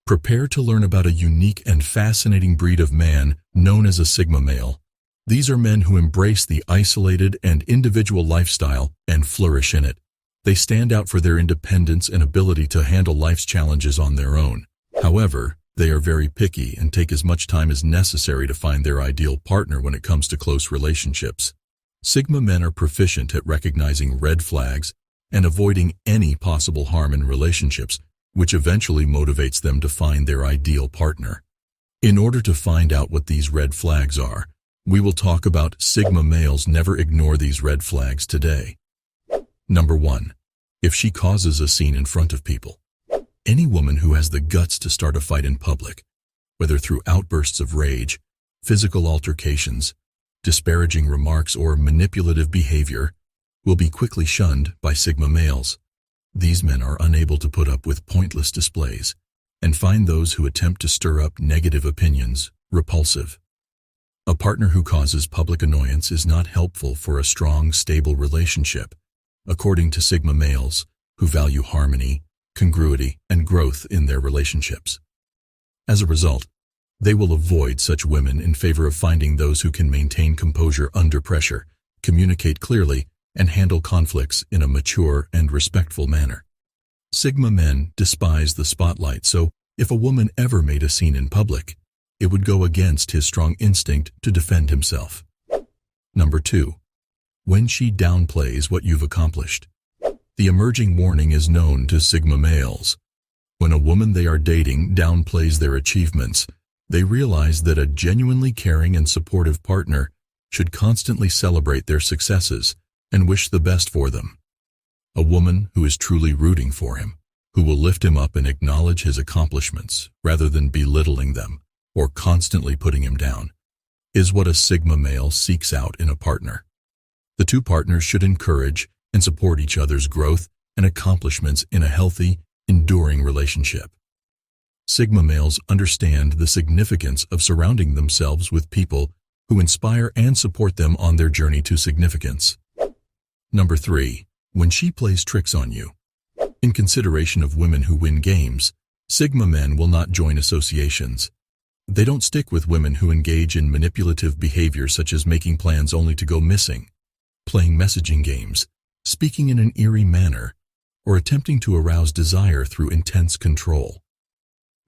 Prepare to learn about a unique and fascinating breed of man known as a Sigma male. These are men who embrace the isolated and individual lifestyle and flourish in it. They stand out for their independence and ability to handle life's challenges on their own. However, they are very picky and take as much time as necessary to find their ideal partner when it comes to close relationships. Sigma men are proficient at recognizing red flags and avoiding any possible harm in relationships, which eventually motivates them to find their ideal partner. In order to find out what these red flags are, we will talk about Sigma males never ignore these red flags today. Number 1. If she causes a scene in front of people. Any woman who has the guts to start a fight in public, whether through outbursts of rage, physical altercations, disparaging remarks, or manipulative behavior, will be quickly shunned by Sigma males. These men are unable to put up with pointless displays and find those who attempt to stir up negative opinions repulsive. A partner who causes public annoyance is not helpful for a strong, stable relationship, according to Sigma males who value harmony, congruity, and growth in their relationships. As a result, they will avoid such women in favor of finding those who can maintain composure under pressure, communicate clearly, and handle conflicts in a mature and respectful manner. Sigma men despise the spotlight, so if a woman ever made a scene in public, it would go against his strong instinct to defend himself. Number 2. When she downplays what you've accomplished. The emerging warning is known to Sigma males. When a woman they are dating downplays their achievements, they realize that a genuinely caring and supportive partner should constantly celebrate their successes and wish the best for them. A woman who is truly rooting for him, who will lift him up and acknowledge his accomplishments rather than belittling them or constantly putting him down, is what a Sigma male seeks out in a partner. The two partners should encourage and support each other's growth and accomplishments in a healthy, enduring relationship. Sigma males understand the significance of surrounding themselves with people who inspire and support them on their journey to significance. Number 3. When she plays tricks on you. In consideration of women who win games, Sigma men will not join associations. They don't stick with women who engage in manipulative behavior such as making plans only to go missing, playing messaging games, speaking in an eerie manner, or attempting to arouse desire through intense control.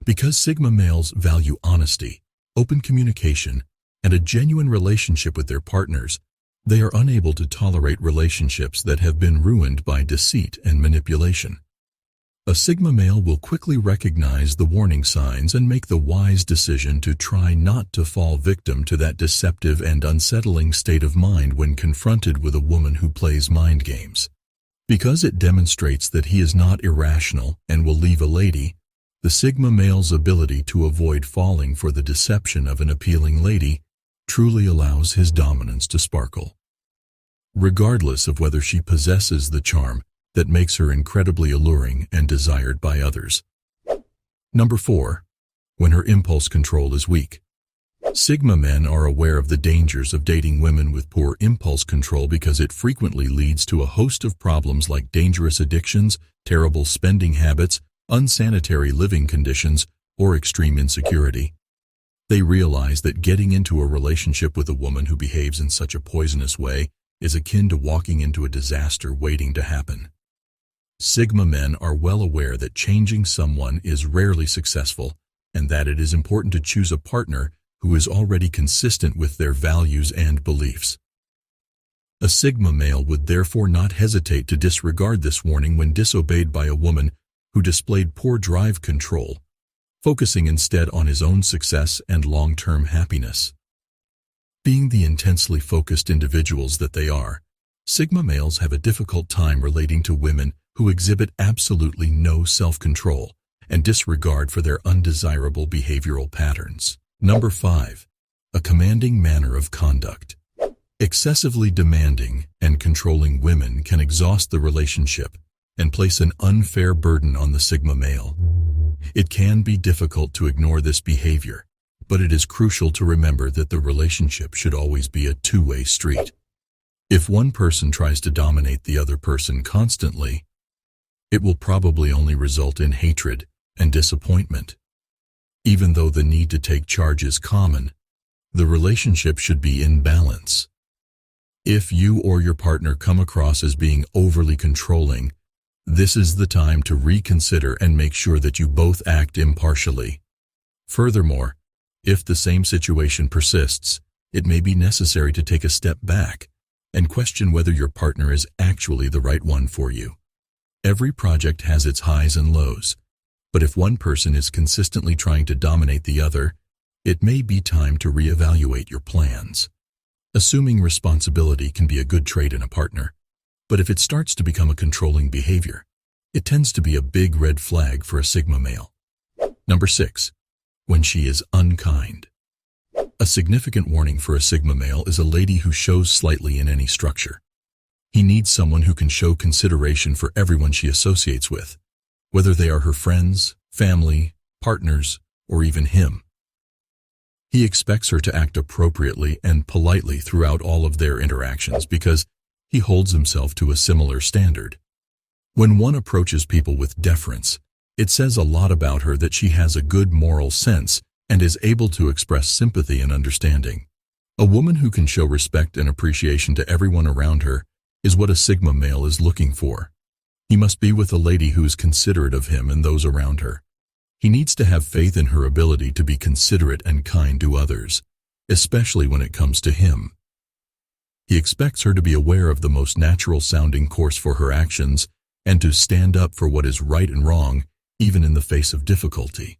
Because Sigma males value honesty, open communication, and a genuine relationship with their partners, they are unable to tolerate relationships that have been ruined by deceit and manipulation. A Sigma male will quickly recognize the warning signs and make the wise decision to try not to fall victim to that deceptive and unsettling state of mind when confronted with a woman who plays mind games. Because it demonstrates that he is not irrational and will leave a lady, the Sigma male's ability to avoid falling for the deception of an appealing lady truly allows his dominance to sparkle. Regardless of whether she possesses the charm that makes her incredibly alluring and desired by others. Number 4. When her impulse control is weak. Sigma men are aware of the dangers of dating women with poor impulse control because it frequently leads to a host of problems like dangerous addictions, terrible spending habits, unsanitary living conditions, or extreme insecurity. They realize that getting into a relationship with a woman who behaves in such a poisonous way is akin to walking into a disaster waiting to happen. Sigma men are well aware that changing someone is rarely successful and that it is important to choose a partner who is already consistent with their values and beliefs. A Sigma male would therefore not hesitate to disregard this warning when disobeyed by a woman who displayed poor drive control, focusing instead on his own success and long-term happiness. Being the intensely focused individuals that they are, Sigma males have a difficult time relating to women who exhibit absolutely no self-control and disregard for their undesirable behavioral patterns. Number 5. A commanding manner of conduct. Excessively demanding and controlling women can exhaust the relationship and place an unfair burden on the Sigma male. It can be difficult to ignore this behavior, but it is crucial to remember that the relationship should always be a two-way street. If one person tries to dominate the other person constantly, it will probably only result in hatred and disappointment. Even though the need to take charge is common, the relationship should be in balance. If you or your partner come across as being overly controlling, this is the time to reconsider and make sure that you both act impartially. Furthermore, if the same situation persists, it may be necessary to take a step back and question whether your partner is actually the right one for you. Every project has its highs and lows, but if one person is consistently trying to dominate the other, it may be time to reevaluate your plans. Assuming responsibility can be a good trait in a partner, but if it starts to become a controlling behavior, it tends to be a big red flag for a Sigma male. Number 6. When she is unkind. A significant warning for a Sigma male is a lady who shows slightly in any structure. He needs someone who can show consideration for everyone she associates with, whether they are her friends, family, partners, or even him. He expects her to act appropriately and politely throughout all of their interactions because he holds himself to a similar standard. When one approaches people with deference, it says a lot about her that she has a good moral sense and is able to express sympathy and understanding. A woman who can show respect and appreciation to everyone around her is what a Sigma male is looking for. He must be with a lady who is considerate of him and those around her. He needs to have faith in her ability to be considerate and kind to others, especially when it comes to him. He expects her to be aware of the most natural-sounding course for her actions and to stand up for what is right and wrong, even in the face of difficulty.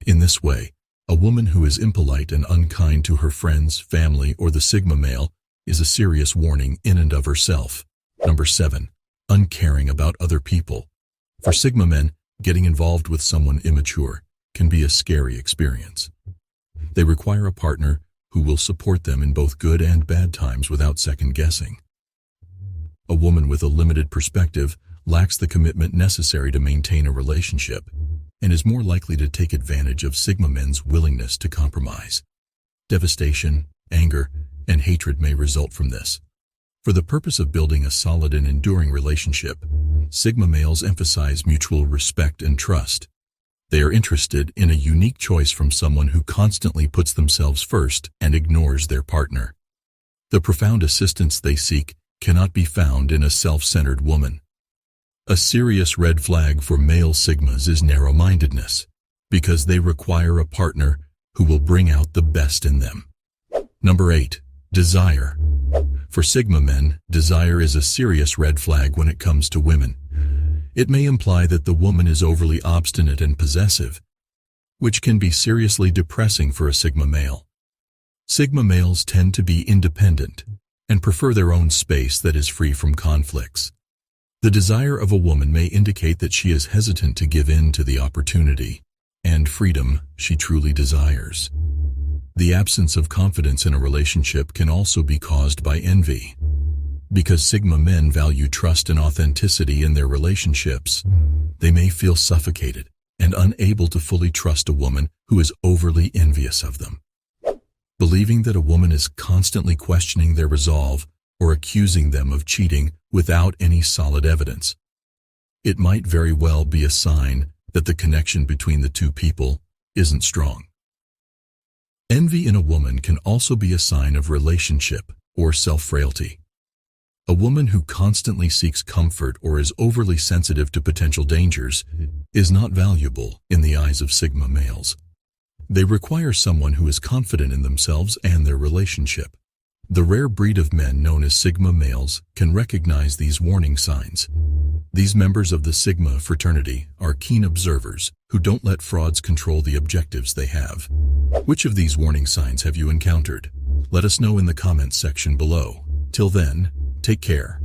In this way, a woman who is impolite and unkind to her friends, family, or the Sigma male is a serious warning in and of herself. Number 7. Uncaring about other people. For Sigma men, getting involved with someone immature can be a scary experience. They require a partner who will support them in both good and bad times without second-guessing. A woman with a limited perspective lacks the commitment necessary to maintain a relationship and is more likely to take advantage of Sigma men's willingness to compromise. Devastation, anger, and hatred may result from this. For the purpose of building a solid and enduring relationship, Sigma males emphasize mutual respect and trust. They are interested in a unique choice from someone who constantly puts themselves first and ignores their partner. The profound assistance they seek cannot be found in a self-centered woman. A serious red flag for male Sigmas is narrow-mindedness, because they require a partner who will bring out the best in them. Number 8. Desire. For Sigma men, desire is a serious red flag when it comes to women. It may imply that the woman is overly obstinate and possessive, which can be seriously depressing for a Sigma male. Sigma males tend to be independent and prefer their own space that is free from conflicts. The desire of a woman may indicate that she is hesitant to give in to the opportunity and freedom she truly desires. The absence of confidence in a relationship can also be caused by envy. Because Sigma men value trust and authenticity in their relationships, they may feel suffocated and unable to fully trust a woman who is overly envious of them. Believing that a woman is constantly questioning their resolve or accusing them of cheating without any solid evidence, it might very well be a sign that the connection between the two people isn't strong. Envy in a woman can also be a sign of relationship or self-frailty. A woman who constantly seeks comfort or is overly sensitive to potential dangers is not valuable in the eyes of Sigma males. They require someone who is confident in themselves and their relationship. The rare breed of men known as Sigma males can recognize these warning signs. These members of the Sigma fraternity are keen observers who don't let frauds control the objectives they have. Which of these warning signs have you encountered? Let us know in the comments section below. Till then, take care.